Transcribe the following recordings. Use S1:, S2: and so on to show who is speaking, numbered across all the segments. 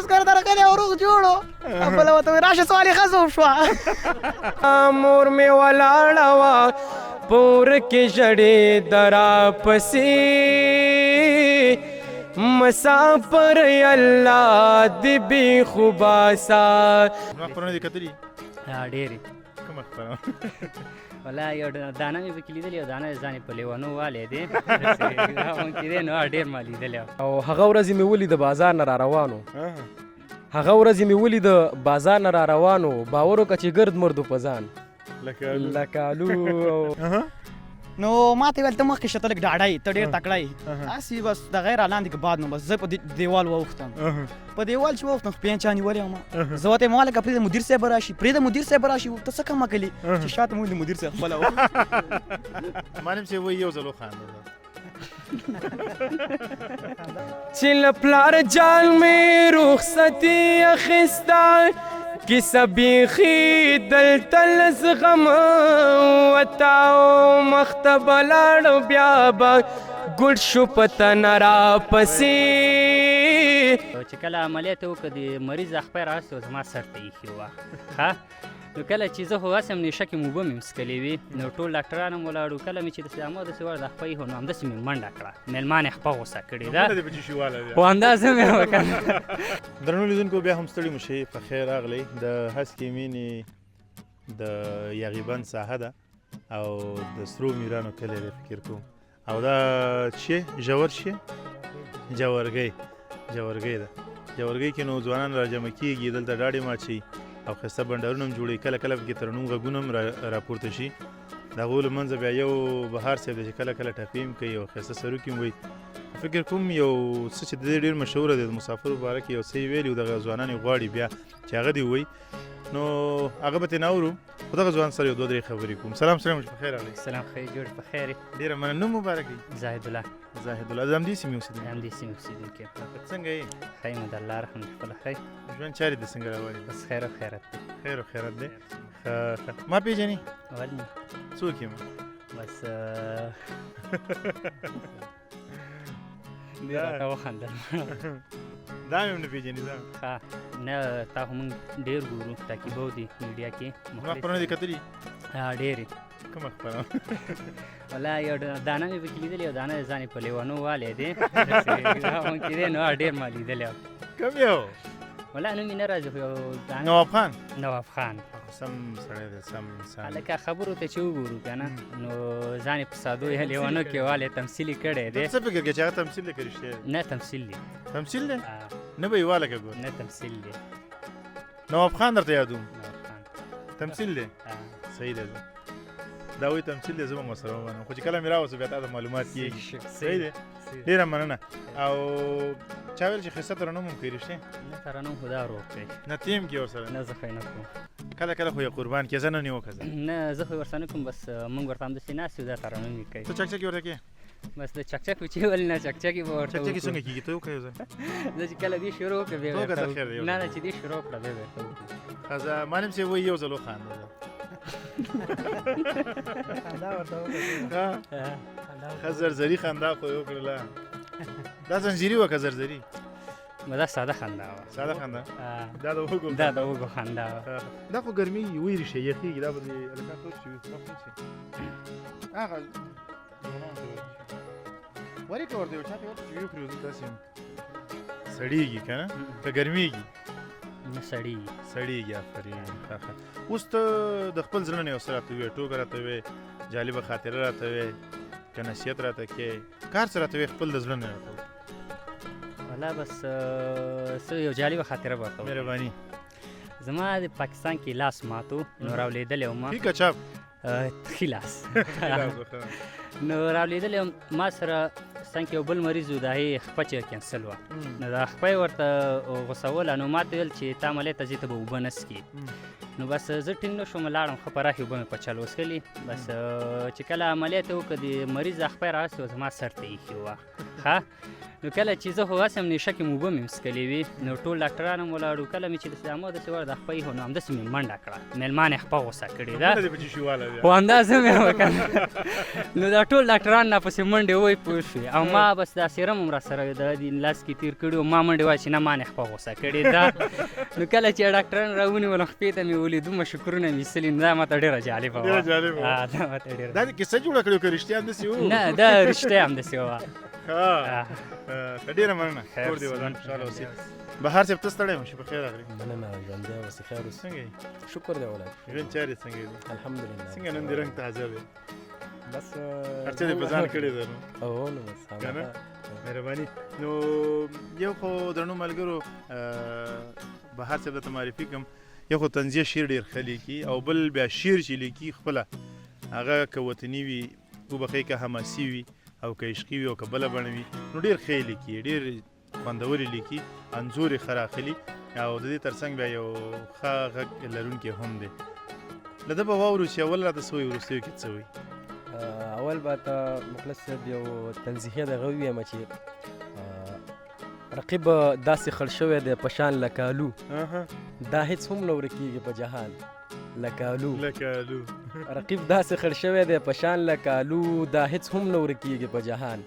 S1: اوس کار درغلی او روغ جوړو بله ورته وایي راشه سوالې ښځه وشوه
S2: مور مې ولاړه وه پور کې ژړې درا پسې مسافر الله دې بې خوباسا.
S3: خبرونه دې کتلي؟
S4: ډېرې.
S3: کومه خبره؟
S4: والله یو دانه مې پکې لیدلې او دانه ځان یې په لیونو والی دی هغونکې دی نو ډېر ما لیدلی
S2: او هغه ورځې مې ولید بازار نه را روانو هغه ورځې مې ولید بازار نه را روانو باور وکړه چې ګرد مردو په ځان لکه الو
S1: نو ما ته ویل ته مخکې شه ته لږ ډاډه یې ته ډېر تکړه یې هسې بس د غیر لاندې که باد نو بس زه په دیوال واوښتم په دیوال چې واوښتم خو پیان چا نیولی وم زه ورته یې ما لکه پرېږده مدیر صاحب به راشي پرېږده مدیر صاحب به راشي ته څه کمه کلي چې شاته مې ولید مدیر صاحب خپله
S3: معلم صاحب وایي یو ځل وخانده
S2: چې له پلار جان مې رخصتي اخیسته کیسه بیخي دلته له زغم وته او مخ ته به لاړو بیا به ګوډ شو په تنه راپسې
S4: چې کله عملیات یې وکړه د مریض اخپی راوستې وه زما سر ته ایښې وه ښه نو کله چې زه خو هسې هم نېشه کې مې اوبه مې څښلې وې نو ټول ډاکټران هم ولاړو کله مې چې همداسې وړ د اخپی ایښو نو همداسې مې منډه کړه میلمان یې خپه غوسه کړې ده خو همداسې مې وکړه.
S3: درنو لیدونکو بیا هم ستړي مو شئ په خیر راغلی د هسکې مینې د یاغیبند ساحه ده او د سرو میرانو کلی دی فکر کوم او دا چې ژور شي جوارګۍ ده جوارګۍ کې نو ځوانان راجمع کېږي دلته ډاډې ماچوي او ښایسته بنډارونه هم جوړوي کله کله پکې ترنم غږونه هم راپورته شي د هغو له منځه بیا یو بهار صاحب دی چې کله کله ټپې هم کوي او ښایسته سروکي هم وایي فکر کوم یو څه چې د دې ډېر مشهوره دی د مسافرو باره کې یو څه یې ویلي و دغه ځوانان یې غواړي بیا چې هغه دې ووایي نو هغه به ترې نه اورو خو دغه ځوان سره یو دوه درې خبرې کوم. سلام سلام په خیر راغلی.
S4: سلام ښه جوړ په خیر یې.
S3: ډېره مننه. نوم مبارک دی؟
S4: زاهد الله.
S3: زاهد الله. د همدې سیمې اوسېدونکی؟
S4: همدې سیمې اوسېدونکی یم.
S3: څنګه یې؟
S4: ښه یم د الله رحم خپله ښه
S3: ژوند چارې دې څنګه روانې دي؟
S4: بس خیر او خیرت دی.
S3: خیر او خیرت دی. ما پېژنې؟
S4: ولې نه
S3: څوک یم؟
S4: بس دې راته وخندل
S3: دا مې هم نه پېژنې دا
S4: ښه نه تا خو موږ ډېر ګورو تعقیبو دي میډیا کې
S3: زما خبرونه دې کتلي؟
S4: ډېرې.
S3: کومه خبره؟
S4: والله یو دانه مې پکې لیدلې او دانه ځان یې په لیونو والی دی هغونکې دی نو ډېر ما لیدلی
S3: کوم یو؟
S4: والله نوم یې نه راځي خو یو
S3: نواب خان.
S4: نواب خان
S3: سم سړی دی سم انسان
S4: هلکه خبرو ته چې وګورو که نه نو ځان یې په سادو یا لیونو کې والی تمثیل یې کړی دی.
S3: څه فکر کوې چې هغه تمثیل دی که رښتیا دی؟
S4: نه تمثیل دی.
S3: تمثیل دی؟ نه به یې والکه ګور.
S4: نه تمثیل دی.
S3: نواب خان درته یادوم؟
S4: نواب خان
S3: تمثیل دی؟ صحیح دی. دا وایي تمثیل دی زه به هم ورسره ومنم خو چې کله مې راوسو بیا تا د معلومات کېږي. صحیح دی. ډېره مننه. او چا ویل چې ښایسته ترنم هم کوي رښتیا؟
S4: نه ترنم خو دا روغ کوي.
S3: نه ته هم کې ورسره؟
S4: نه زه خو یې نه کوم.
S3: کله کله خو یې قربان کړې زه نه نیوکه زه
S4: نه زه خو یې ورسره نه کوم بس موږ ورته همداسې ناست یو دا ترنم یې کوي.
S3: ته چکچکې ورته کې؟
S4: بس د چکچکو چې ولې نه چکچکې به ورته
S3: چکچکې څنګه کېږي ته وکړه یو ځل
S4: زه چې کله دې شروع کړه بیا
S3: وکړه ته خیر دی
S4: نه نه چې دې شروع کړه بیا ورته وکړو.
S3: ښه معلم صاحب وایي یو ځل وخانده ښه زرزري خندا خو یې وکړله دا زنجیري وه که زرزري؟
S4: دا ساده خندا وه.
S3: ساده خندا؟ دا د وږو
S4: دا د وږو خندا وه.
S3: دا خو ګرمېږي ویرې شي یخېږي دا به دې هلکان تود شي هغه ورېکه ورته یو چا ته ورته چې ویې کړي داسې سړېږي که نه که ګرمېږي؟
S4: نه سړېږي.
S3: سړېږي آفرین. ښه ښه اوس ته د خپل زړه نه یو څه راته ووایې ټوکه راته ووایې جالبه خاطره راته ووایې که نصیحت راته کې کار څه راته ووایې خپل د زړه نه راته ووایې.
S4: والله بس څه یو جالبه خاطره به ورته وکړم.
S3: مهرباني.
S4: زما د پاکستان کې لاس ماتو نو راولېدلی وم
S3: ښي که چپ؟
S4: ښي لاس نو راولېدلی وم ما سره څنګ کې یو بل مریض و د هغې خپه چې کینسل وه نو د خپه یې ورته غوسوله نو ما ته ویل چې تا عملیات ته ځې ته به اوبه نه څکې نو بس زه ټینګ نه شوم لاړم ښه پراخې اوبه مې په چل وڅښلې بس چې کله عملیات یې وکړه د مریض خپه یې راوستې وه زما سر ته ایښې وه ښه نو کله چې زه خو هسې هم نېشه کې مې اوبه مې څښلې وې نو ټول ډاکټران هم ولاړو کله مې چې همداسې وړ د خپه ایښو نو همداسې مې منډه کړه میلمان یې خپه غوسه کړې ده خو همداسې مې وکړه نو دا ټول ډاکټران راپسې منډې ووایي پوه شوې او ما بس دا سیرم هم را سره د لاس کې تیر کړي ما منډې وایي چې نه ما نه خپه غوسه کړې دا نو کله چې ډاکټران راونیولم خپې ته مې ولي دومره شکرونه مې ایستلي دا ماته ډېره جالبه وه دا ماته ډېره
S3: دا کیسه جوړه کړې که رښتیا همداسې وو
S4: نه دا رښتیا همداسې وه
S3: ډېره مننه کور دې ودان خوشحاله اوسې بهار صاحب ته ستړی مشي په خیر راغلی
S5: مننه ژوندی اوسې خیر اوسې
S3: څنګه یې
S5: شکر دی ولایت
S3: ژوند چارې څنګه دي
S5: الحمدلله
S3: څنګه نن دې رنګ تازه دی
S5: بس
S3: هر څه دې په ځان کړی دی نو
S5: او نو بس
S3: که نه مهرباني نو یو خو درنو ملګرو بهار صاحب ته معرفي کوم یو خو طنزیه شعر ډېر ښه لیکي او بل بیا شعر چې لیکي خپله هغه که وطني وي وبښئ که حماسي وي او که عشقي وي او که بله بڼه وي نو ډېر ښه یې لیکي ډېر خوندورې لیکي انځور یې ښه راخلي او د دې تر څنګ بیا یو ښه غږ لرونکی هم دی له ده به واورو چې اول راته څه وایي وروستیو کې څه وایي
S5: اول به ته مخلص صاحب یو تنزیحیه دغه ووایم چې رقیب داسې خړ شوی دی په شان لکه الو دا هیڅ هم نه ورکېږي په جهان لکه الو رقیب داسې خړ شوی دی په شان لکه الو دا هیڅ هم نه ورکېږي په جهان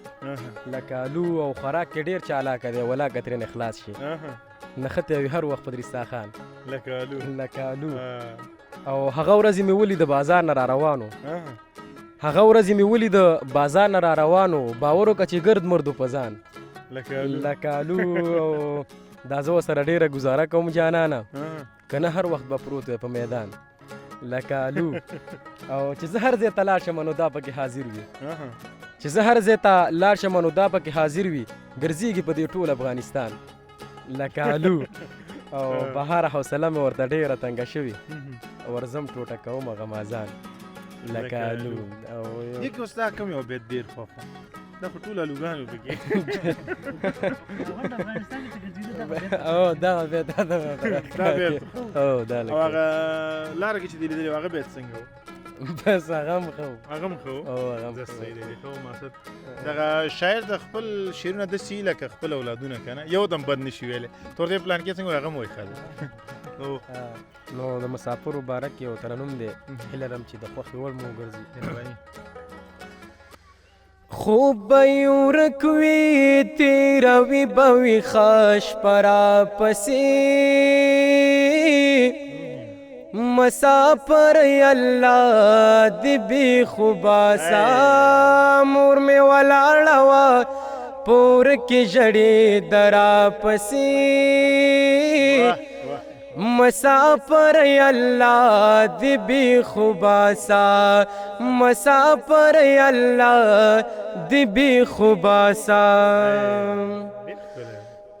S5: لکه الو او خوراک کې ډېر چالاکه دی ولا که ترېنه خلاص شي نښتې وي هر وخت په درستا خان لکه الو او هغه ورځې مې ولي د بازار نه را روانو هغه ورځې مې ولي د بازار نه را روانو باور وکړه چې ګرد مردو په ځان لکه الو او دا زه ورسره ډېره ګزاره کوم جانانه که نه هر وخت به پروت وی په میدان لکه الو او چې زه هر ځای ته لاړ شم نو دا پکې حاضر وي چې زه هر ځای ته لاړ شم نو دا پکې حاضر وي ګرځېږي په دې ټول افغانستان لکه الو او بهار حوصله مې ورته ډېره تنګه شوې ورځم ټوټه کوم غمازان لکه الو او
S3: دې کې اوس دا کوم یو بیت ډېر خوښ دا خو ټول الوګانو پکې
S5: او دغه بیت
S3: دا بیت
S5: او دا
S3: او هغه لاره کې چې دې لیدلې هغه بیت څنګه و
S5: بس هغه هم ښه
S3: هغه هم ښه و
S5: او هغه هم
S3: صحیح دی ښه و مقصد دغه شاعر د خپل شعرونه داسې وي لکه خپل اولادونه که نه یو دم بد نه شي ویلی تور دې پلان کې څنګه هغه هم وایي ښه دی
S5: نو د مسافرو باره کې یو ترنم دی هیله لرم چې د خوښې وړ مو وګرځي
S2: خوب به یې ورک وي تېروي به وي ښه شپه راپسې مسافر الله دې بېخو باسا مور مې ولاړه وه پور کې ژړې د راپسې مسافر الله دې بېخو باسا مسافر الله دې بېخو باسا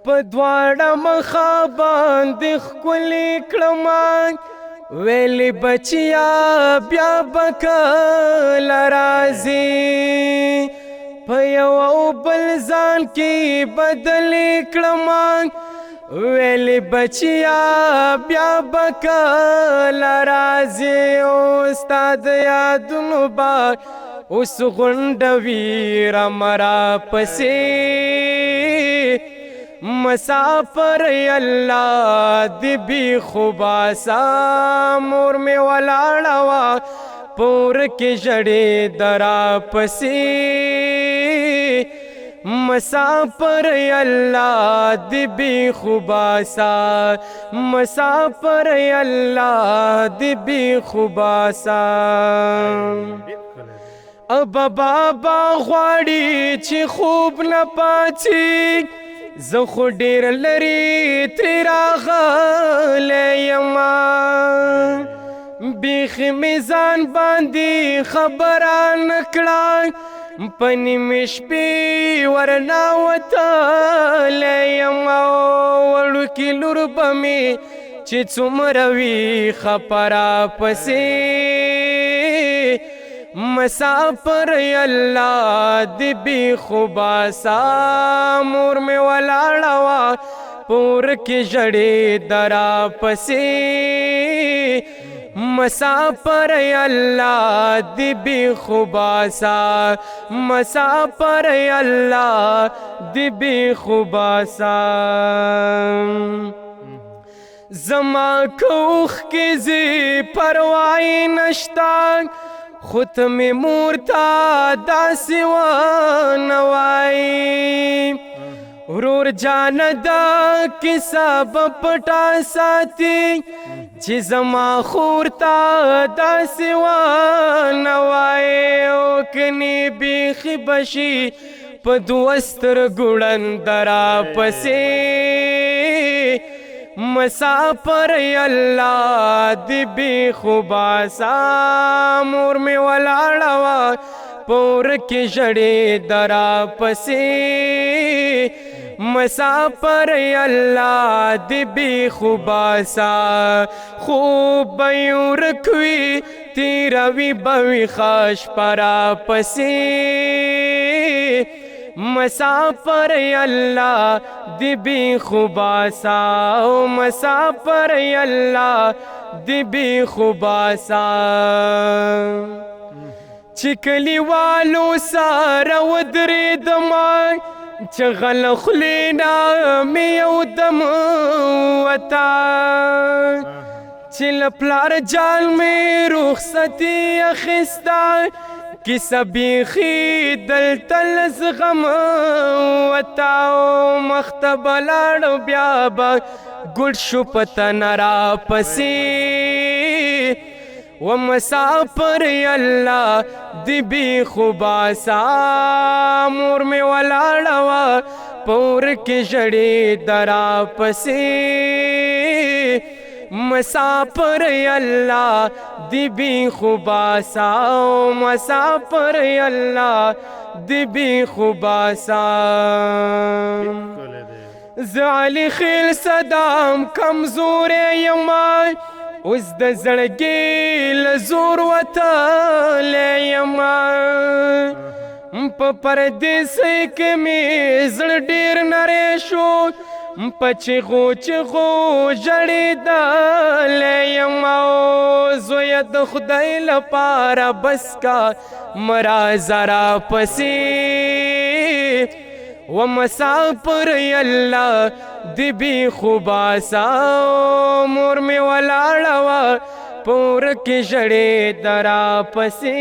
S2: په دواړه مخه باندې ښکلې کړمه ویلې بچیا بیا به کله راځې په یو او بل ځان کې بدلې کړمه ویلې بچیا بیا به کله راځې او ستا د یادونو به اوس غونډوي رمه راپسې مسافر الله دې بېخو باسا مور مې ولاړه وه پور کې ژړې د راپسې مسافر الله دې بېخو باسا مسافر الله دې بېخو باسا ابا بابا غواړي چې خوب نه پاڅي زه خو ډېر لرې ترې راغلی یمه بیخي مې ځان باندې خبره نه کړه په نیمې شپې ورناوتلی یمه وړوکې لور به مې چې څومره وي خپه راپسې مسافر الله دې بېخو باسا مور مې ولاړه وه پور کې ژړې د راپسې مسافر الله دې بېخو باسا مسافر الله دې بېخو باسا زما کوخ کې زی پروا یې نشته خو ته مې مور ته داسې ونه وایي ورور جانه دا کیسه به پټه ساتي چې زما خور ته داسې ونه وایي او کنې بیخي به شي په دوه سترګو ړنده راپسې مسافر الله دی بی خوباسا مور می ولاړه وه په اور کې ژړې درا پسې مسافر الله دی بی خوباسا خوب به یې ورک وي تیروي به وي ښه شپه راپسې مسافر اللہ دی بی خوباسا مسافر اللہ دی بی خوباسا چکلی والو سارا ودریدما چغل خلینا میو دم وطا چل پلار جال میں رخصتی اخستا کیسه بیخی دلته لس غم وتاو مخته به لاړو بیا به ګډ شو په تنه راپسې و مسافر الله دی بی خوباسا مور مې ولاړه وه په اور کې ژړې دراپسې مسافر اللہ دی بی خوباسا مسافر اللہ دی بی خوباسا زعلی خیل صدام کمزور یما اوس د زړګي له زور وتلی یما په پردیسۍ کې مې زړه ډېر نری شو په چغو چغو ژړېدلی یم او زویه د خدای لپاره بس کا مرازه راپسې و مسافر الله دی بی خوباسا مور مې ولاړه وه په اور کې ژړېده راپسې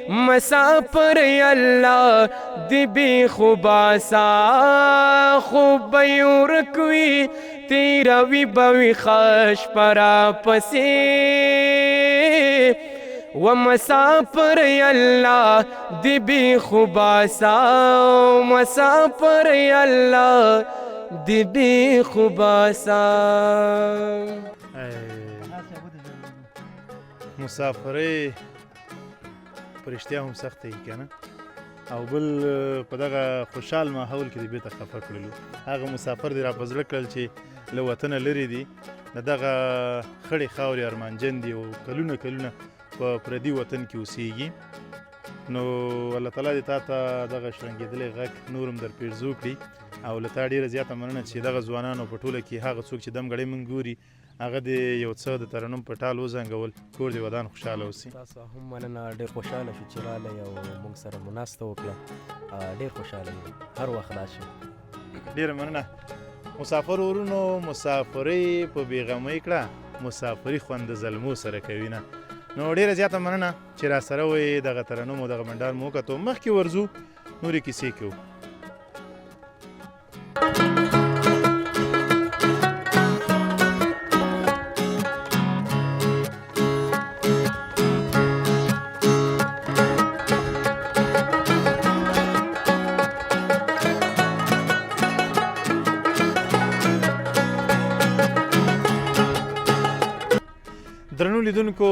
S2: مسافر اللہ دی بی خوباسا خوب به یې ورک وي تیروي به وي ښه شپه راپسې و مسافر اللہ دی بی خوباسا مسافر اللہ دی بی خوباسا
S3: مسافرۍ په رښتیا هم سخته وي که نه او بل په دغه خوشحال ماحول کې دې بېرته خفه کړلو هغه مسافر دې را په زړه کړل چې له وطنه لرې دي د دغه خړې خاورې ارمانجن دي او کلونه کلونه په پردي وطن کې اوسېږي نو الله تعالی دې تا ته دغه شرنګېدلی غږ نور هم در پیرزو کړي او له تا ډېره زیاته مننه چې دغه ځوانانو په ټوله کې هغه څوک چې دم ګړی مونږ ګوري هغه دې یو څه د ترنم په ټال وزنګول کور دې ودان خوشحاله اوسي
S5: تاسو هم مننه ډېر خوشحاله شو چې راغلی او موږ سره مو ناسته وکړه ډېر خوشحاله یم هر وخت راشئ
S3: ډېره مننه مسافر ورونو مسافرۍ په بېغمۍ کړه مسافري خوند د زلمو سره کوي نه نو ډېره زیاته مننه چې را سره وئ دغه ترنم او دغه منډار مو وکتو مخکې ورځو نورې کیسې کوو درنو لیدونکو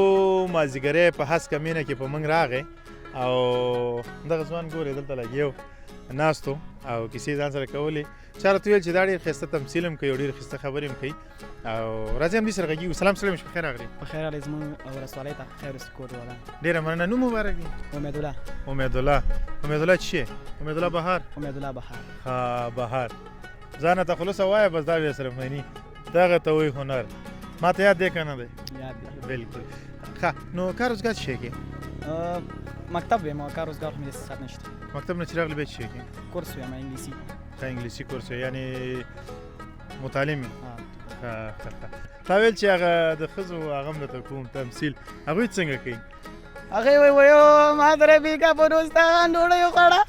S3: مازدیګری په هسکه مینه کې په موږ راغی او دغه ځوان ګورې دلته لګیو ناستو او کیسې ځان سره کولې چا راته ویل چې دا ډېر ښایسته تمثیل هم کوي او ډېر ښایسته خبرې هم کوي او راځئ همدې سره غږیږو سلام سلام په خیر راغلی
S1: په خیر راغلی زموږ ولسوالۍ ته خیر سکوټ والا
S3: ډېره مننه نوم مبارک دی
S1: امیدالله
S3: امیدالله امیدالله څه شی امیدالله بهار
S1: امیدالله بهار
S3: ها بهار ځانه ته خلوصه وایه بس دا بیا سره مني دغه ته وایي هنر ما ته یاد دی که نه دی
S1: یاد دی
S3: بلکل ښه نو کار روزګار څه شی کې
S1: مکتب ویم او کار روزګار خو مې داسې ساعت نشته
S3: مکتب نه چې راغلی بیا څه شی کې
S1: کورس ویم انګلیسي
S3: ښه انګلیسي کورس یعنې متعلم یې تا ویل چې هغه د ښځو هغه هم درته کوم تمثیل هغوی څنګه کوي
S1: هغې وایي ما درې بیګه په روستان ډوډۍ وخوړه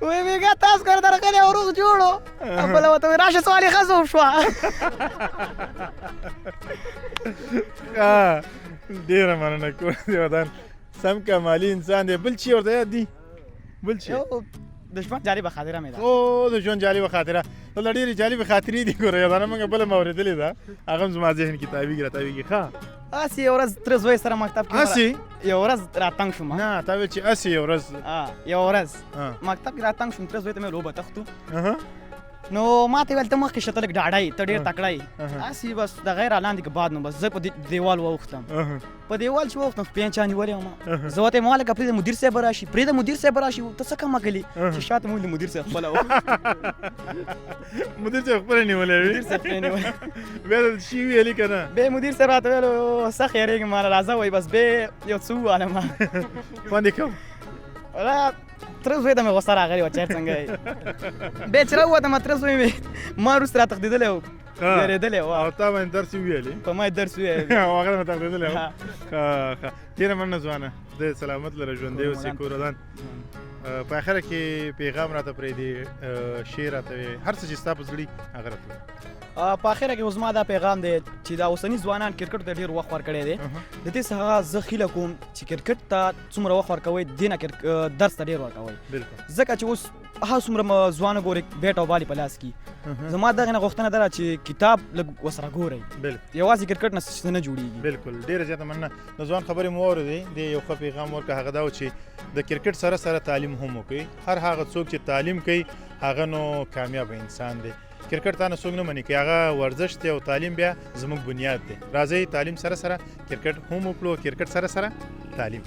S1: وایي بیګه تاسو کار درغلی او روغ جوړو بله ورته وایي راشه سوالي ښځه وشوه
S3: ډېره مننه کور دې ودان سم کمالي انسان دی بل چی ورته یاد دي بل چی
S1: د ژوند جالبه خاطره مې ده
S3: او د ژوند جالبه خاطره دلته ډېرې جالبې خاطرې دي ګوره یادانه موږ بله ما اورېدلې ده هغه هم زما ذهن کې تاویږي راتاویږي ښه
S1: هسې یو ورځ تره زوی سره مکتب کې
S3: هسې
S1: یو ورځ راتنګ شوم
S3: نه تا ویل چې هسې یو ورځ
S1: یو ورځ مکتب کې راتنګ شوم تره زوی ته مې لوبه تختو نو ما ته ویل ته مخکې شه ته لږ ډاډه یې ته ډېر تکړه یې هسې بس د غیر لاندې که باد نو بس زه په دیوال واوښتم په دیوال چې واوښتم خو پیان چا نیولی وم زه ورته یې مالکه پرېږده مدیر صاحب به راشي پرېږده مدیر صاحب به راشي ته څه کمه کلي چې شاته مې ویل مدیر صاحب خپله و
S3: مدیر صاحب خپله نیولی وي
S1: مدیر صاحب پرې نیولی
S3: بیا د شي ویلي که نه
S1: بیا مدیر صاحب راته ویل سخت یېرېږم ماله راځه وایي بس بیا یو څه ووالم
S3: خوند یې کوم
S1: تره زوی ته مې غوسه راغلې وه چېر څنګه یې بیا چې راووتم تره زوی مې ما وروسته را تښتېدلی و وېرېدلی و
S3: او تا باندې درس یې وویلې
S1: په ما یې درس وویل
S3: او هغه مې تښتېدلی و ښه ډېره مننه ځوانه خدای سلامت لره ژوندی اوسې کور ودان په اخره کې پیغام راته پرېږدي شعر راته وایې هر څه چې ستا په زړي هغه راته وایې
S1: په اخره کې اوس ما دا پیغام دی چې دا اوسني ځوانان کرکټ ته ډېر وخت ورکړی دی د دې څخه زه هیله کوم چې کرکټ ته څومره وخت ورکوئ دې نه درس ته ډېر ورکوئ ځکه چې اوس هغه څومره ځوانه ګورې بیټ او بال یې په لاس کې زما دغې نه غوښتنه ده چې کتاب لږ ورسره ګورئ یوازې کرکټ نه څه نه جوړېږي
S3: بلکل ډېره زیاته مننه د ځوان خبرې مو واورېدې دې یو ښه پیغام ورکړه هغه دا و چې د کرکټ سره سره تعلیم هم وکړئ هر هغه څوک چې تعلیم کوي هغه نو کامیابه انسان دی کرکټ تا نه څوک نه مني که هغه ورزش دی او تعلیم بیا زموږ بنیاد دی راځئ تعلیم سره سره کرکټ هم وکړو کرکټ سره سره تعلیم